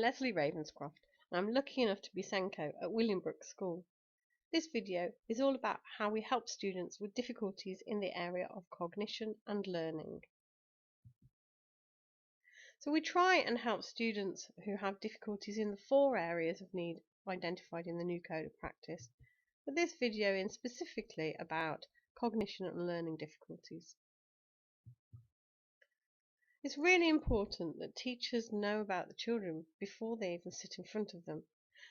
Leslie Ravenscroft, and I'm lucky enough to be Senko at William Brookes School. This video is all about how we help students with difficulties in the area of cognition and learning. So we try and help students who have difficulties in the 4 areas of need identified in the new Code of Practice, but this video is specifically about cognition and learning difficulties. It's really important that teachers know about the children before they even sit in front of them.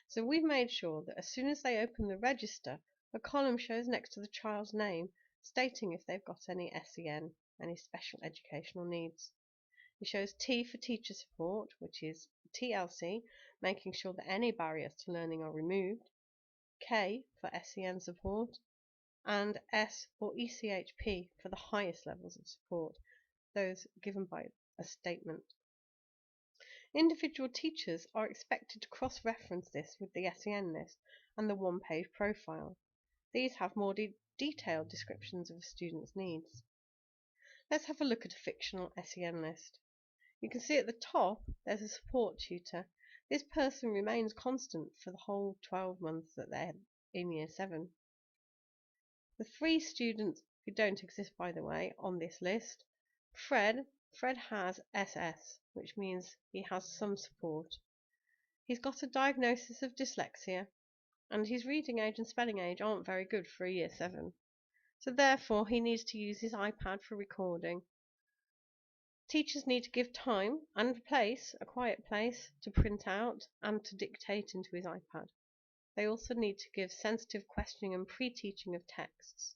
So we've made sure that as soon as they open the register, a column shows next to the child's name stating if they've got any SEN, any special educational needs. It shows T for teacher support, which is TLC, making sure that any barriers to learning are removed, K for SEN support, and S or ECHP for the highest levels of support, those given by a statement. Individual teachers are expected to cross-reference this with the SEN list and the one-page profile. These have more detailed descriptions of a student's needs. Let's have a look at a fictional SEN list. You can see at the top there's a support tutor. This person remains constant for the whole 12 months that they're in Year 7. The 3 students who don't exist, by the way, on this list. Fred has SS, which means he has some support. He's got a diagnosis of dyslexia, and his reading age and spelling age aren't very good for a Year 7. So therefore he needs to use his iPad for recording. Teachers need to give time and place, a quiet place, to print out and to dictate into his iPad. They also need to give sensitive questioning and pre-teaching of texts.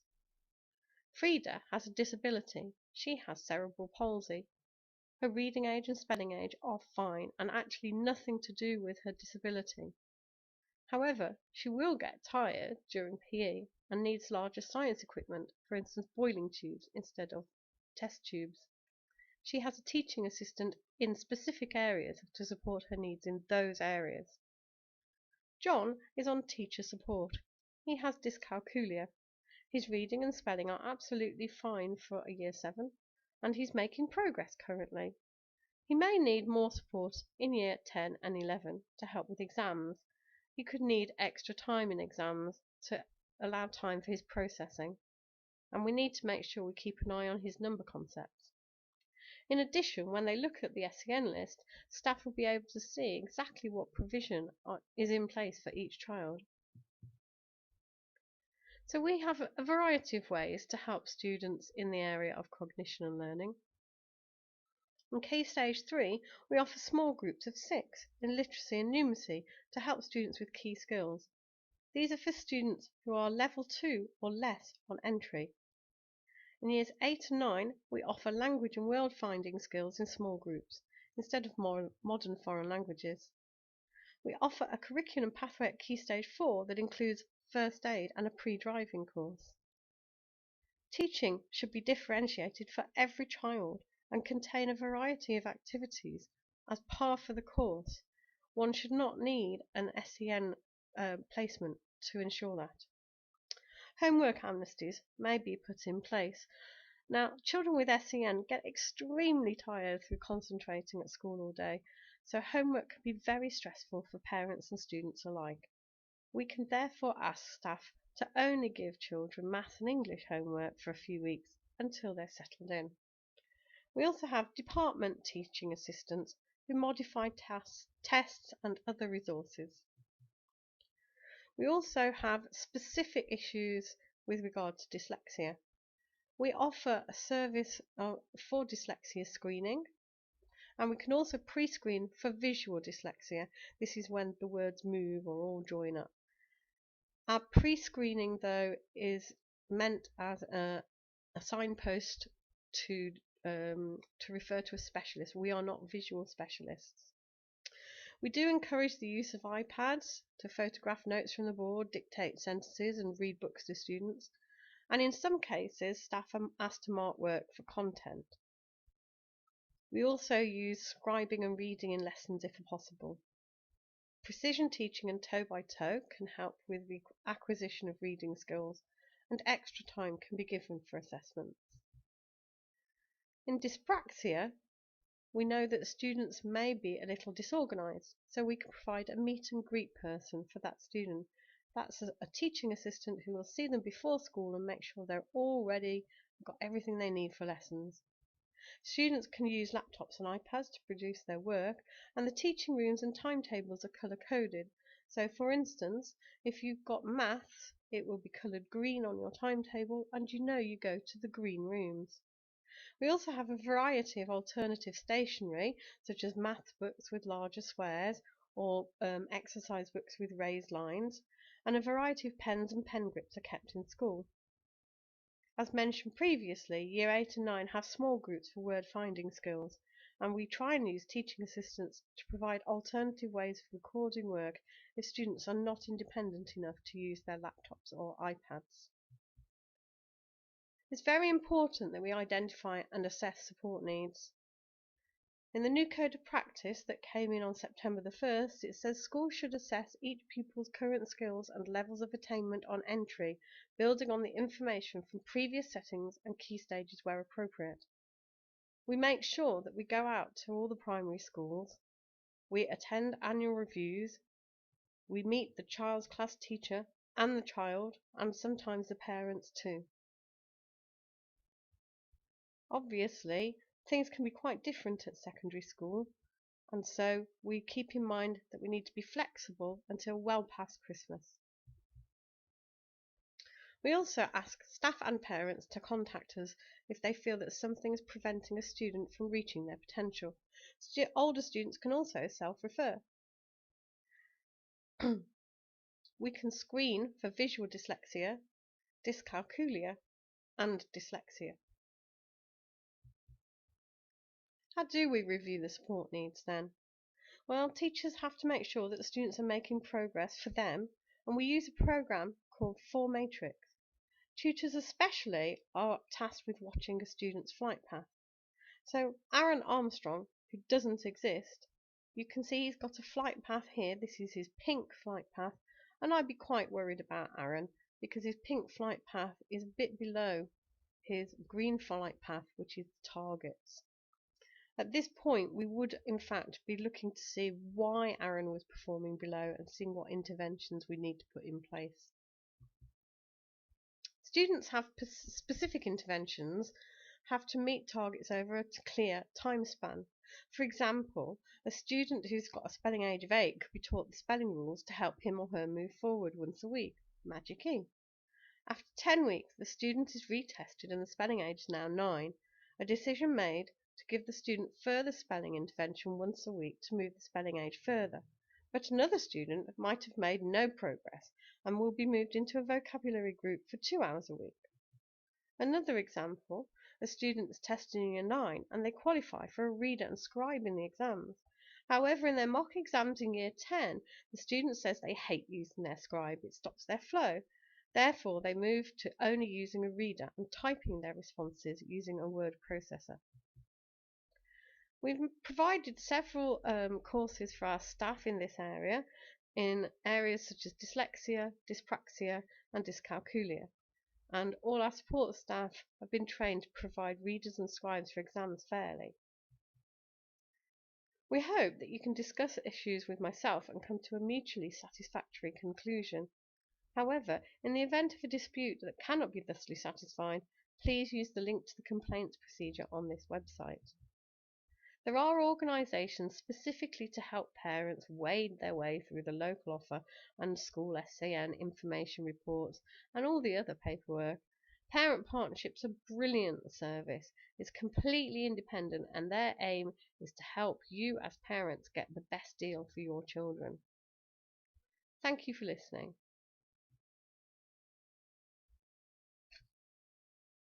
Frida has a disability. She has cerebral palsy. Her reading age and spelling age are fine and actually nothing to do with her disability. However, she will get tired during PE and needs larger science equipment, for instance boiling tubes instead of test tubes. She has a teaching assistant in specific areas to support her needs in those areas. John is on teacher support. He has dyscalculia. His reading and spelling are absolutely fine for a Year 7, and he's making progress currently. He may need more support in Year 10 and 11 to help with exams. He could need extra time in exams to allow time for his processing, and we need to make sure we keep an eye on his number concepts. In addition, when they look at the SEN list, staff will be able to see exactly what provision is in place for each child. So we have a variety of ways to help students in the area of cognition and learning. In Key Stage 3, we offer small groups of 6 in literacy and numeracy to help students with key skills. These are for students who are level 2 or less on entry. In Years 8 and 9, we offer language and world-finding skills in small groups, instead of more modern foreign languages. We offer a curriculum pathway at Key Stage 4 that includes first aid and a pre-driving course. Teaching should be differentiated for every child and contain a variety of activities as par for the course. One should not need an SEN placement to ensure that. Homework amnesties may be put in place. Now, children with SEN get extremely tired through concentrating at school all day, so homework can be very stressful for parents and students alike. We can therefore ask staff to only give children maths and English homework for a few weeks until they're settled in. We also have department teaching assistants who modify tests and other resources. We also have specific issues with regard to dyslexia. We offer a service for dyslexia screening, and we can also pre-screen for visual dyslexia. This is when the words move or all join up. Our pre-screening, though, is meant as a signpost to refer to a specialist. We are not visual specialists. We do encourage the use of iPads to photograph notes from the board, dictate sentences and read books to students, and in some cases staff are asked to mark work for content. We also use scribing and reading in lessons if possible. Precision teaching and toe-by-toe can help with the acquisition of reading skills, and extra time can be given for assessments. In dyspraxia, we know that students may be a little disorganised, so we can provide a meet and greet person for that student. That's a teaching assistant who will see them before school and make sure they're all ready, got everything they need for lessons. Students can use laptops and iPads to produce their work, and the teaching rooms and timetables are colour coded. So for instance, if you've got maths, it will be coloured green on your timetable, and you go to the green rooms. We also have a variety of alternative stationery, such as math books with larger squares or exercise books with raised lines, and a variety of pens and pen grips are kept in school. As mentioned previously, Year 8 and 9 have small groups for word finding skills, and we try and use teaching assistants to provide alternative ways of recording work if students are not independent enough to use their laptops or iPads. It's very important that we identify and assess support needs. In the new Code of Practice that came in on September the 1st, it says schools should assess each pupil's current skills and levels of attainment on entry, building on the information from previous settings and key stages where appropriate. We make sure that we go out to all the primary schools, we attend annual reviews, we meet the child's class teacher and the child, and sometimes the parents too. Obviously, things can be quite different at secondary school, and so we keep in mind that we need to be flexible until well past Christmas. We also ask staff and parents to contact us if they feel that something is preventing a student from reaching their potential. Older students can also self-refer. We can screen for visual dyslexia, dyscalculia, and dyslexia. How do we review the support needs then? Well, teachers have to make sure that the students are making progress for them, and we use a program called 4Matrix. Tutors especially are tasked with watching a student's flight path. So Aaron Armstrong, who doesn't exist, you can see he's got a flight path here. This is his pink flight path, and I'd be quite worried about Aaron because his pink flight path is a bit below his green flight path, which is targets. At this point, we would in fact be looking to see why Aaron was performing below and seeing what interventions we need to put in place. Students have specific interventions, have to meet targets over a clear time span. For example, a student who's got a spelling age of 8 could be taught the spelling rules to help him or her move forward once a week. Magic E. After 10 weeks, the student is retested and the spelling age is now 9. A decision made to give the student further spelling intervention once a week to move the spelling age further. But another student might have made no progress and will be moved into a vocabulary group for 2 hours a week. Another example, a student is testing a 9 and they qualify for a reader and scribe in the exams. However, in their mock exams in year 10, the student says they hate using their scribe, it stops their flow. Therefore, they move to only using a reader and typing their responses using a word processor. We've provided several courses for our staff in this area, in areas such as dyslexia, dyspraxia, and dyscalculia. And all our support staff have been trained to provide readers and scribes for exams fairly. We hope that you can discuss issues with myself and come to a mutually satisfactory conclusion. However, in the event of a dispute that cannot be thusly satisfied, please use the link to the complaints procedure on this website. There are organisations specifically to help parents wade their way through the local offer and school SAN information reports and all the other paperwork. Parent Partnership's a brilliant service. It's completely independent and their aim is to help you as parents get the best deal for your children. Thank you for listening.